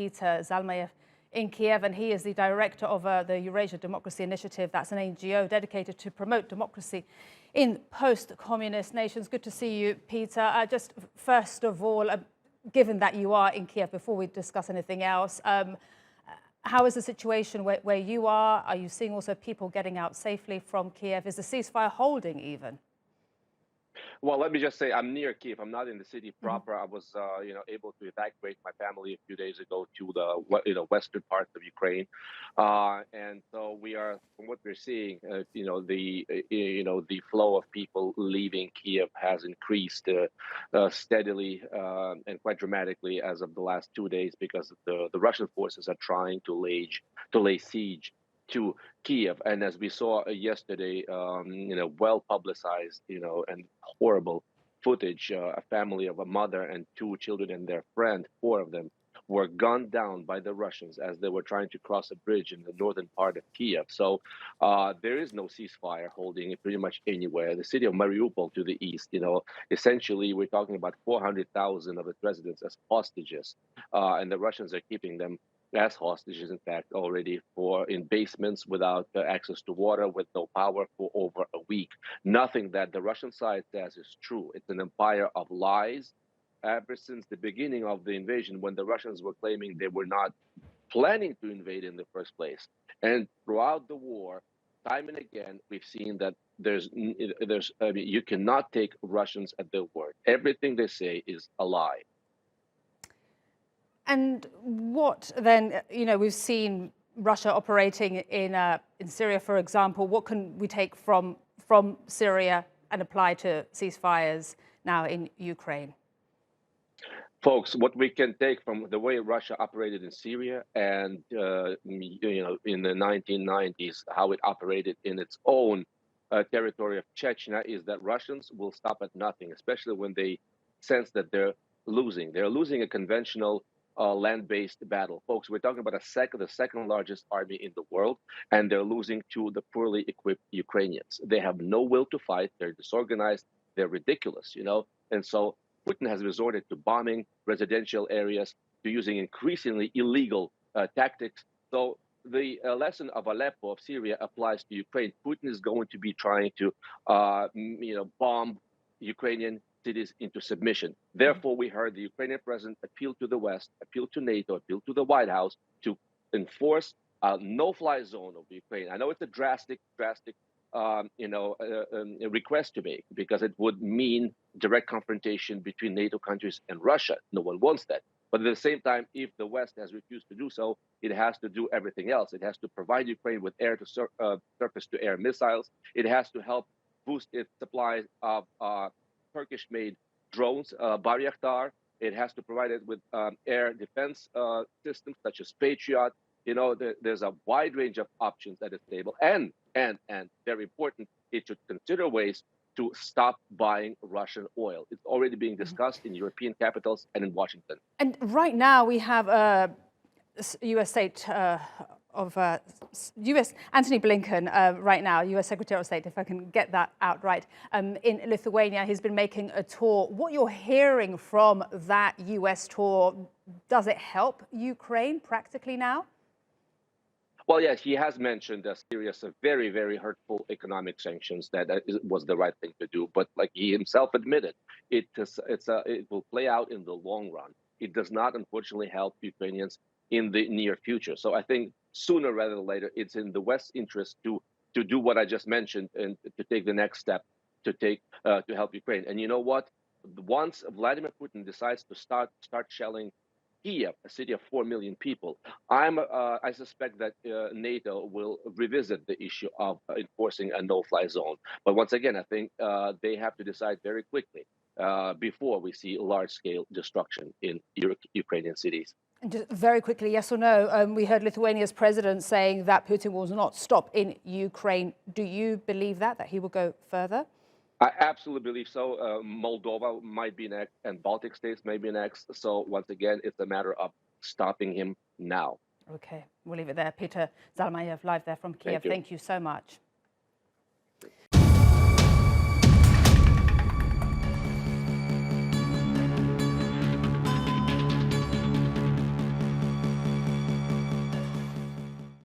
Peter Zalmayev in Kiev, and he is the director of the Eurasia Democracy Initiative. That's an NGO dedicated to promote democracy in post-communist nations. Good to see you, Peter. Just first of all, given that you are in Kiev, before we discuss anything else, how is the situation where you are? Are you seeing also people getting out safely from Kiev? Is the ceasefire holding even? Well, let me just say I'm near Kiev. I'm not in the city proper. I was, able to evacuate my family a few days ago to the, western parts of Ukraine, and so we are, from what we're seeing, the flow of people leaving Kiev has increased steadily and quite dramatically as of the last 2 days because the Russian forces are trying to lay siege to Kiev. And as we saw yesterday, well publicized, and horrible footage, a family of a mother and two children and their friend, four of them, were gunned down by the Russians as they were trying to cross a bridge in the northern part of Kiev. So there is no ceasefire holding pretty much anywhere. The city of Mariupol to the east, essentially we're talking about 400,000 of its residents as hostages, and the Russians are keeping them as hostages, in fact, already in basements without access to water, with no power for over a week. Nothing that the Russian side says is true. It's an empire of lies. Ever since the beginning of the invasion, when the Russians were claiming they were not planning to invade in the first place, and throughout the war, time and again, we've seen that you cannot take Russians at their word. Everything they say is a lie. And what then, we've seen Russia operating in Syria, for example. What can we take from Syria and apply to ceasefires now in Ukraine? Folks, what we can take from the way Russia operated in Syria and, in the 1990s, how it operated in its own territory of Chechnya, is that Russians will stop at nothing, especially when they sense that they're losing. They're losing a conventional land-based battle. Folks, we're talking about the second largest army in the world, and they're losing to the poorly equipped Ukrainians. They have no will to fight. They're disorganized. They're ridiculous, And so Putin has resorted to bombing residential areas, to using increasingly illegal tactics. So the lesson of Aleppo, of Syria, applies to Ukraine. Putin is going to be trying to, bomb Ukrainian cities into submission. Therefore, we heard the Ukrainian president appeal to the West, appeal to NATO, appeal to the White House to enforce a no-fly zone of Ukraine. I know it's a drastic request to make, because it would mean direct confrontation between NATO countries and Russia. No one wants that. But at the same time, if the West has refused to do so, it has to do everything else. It has to provide Ukraine with surface-to-air missiles. It has to help boost its supply of Turkish-made drones, Bayraktar. It has to provide it with air defense systems such as Patriot. There's a wide range of options at its table. And very important, it should consider ways to stop buying Russian oil. It's already being discussed in European capitals and in Washington. And right now we have U.S. State U.S. Antony Blinken, right now, U.S. Secretary of State, if I can get that out right, in Lithuania. He's been making a tour. What you're hearing from that U.S. tour, does it help Ukraine practically now? Well, yes, he has mentioned a series of very, very hurtful economic sanctions that was the right thing to do. But like he himself admitted, it will play out in the long run. It does not, unfortunately, help Ukrainians in the near future. So I think sooner rather than later, it's in the West's interest to do what I just mentioned and to take the next step to help Ukraine. And you know what? Once Vladimir Putin decides to start shelling Kiev, a city of 4 million people, I suspect that NATO will revisit the issue of enforcing a no-fly zone. But once again, I think they have to decide very quickly before we see large-scale destruction in Ukrainian cities. And just very quickly, yes or no? We heard Lithuania's president saying that Putin will not stop in Ukraine. Do you believe that he will go further? I absolutely believe so. Moldova might be next, and Baltic states may be next. So once again, it's a matter of stopping him now. Okay, we'll leave it there. Peter Zalmayev, live there from Kiev. Thank you so much.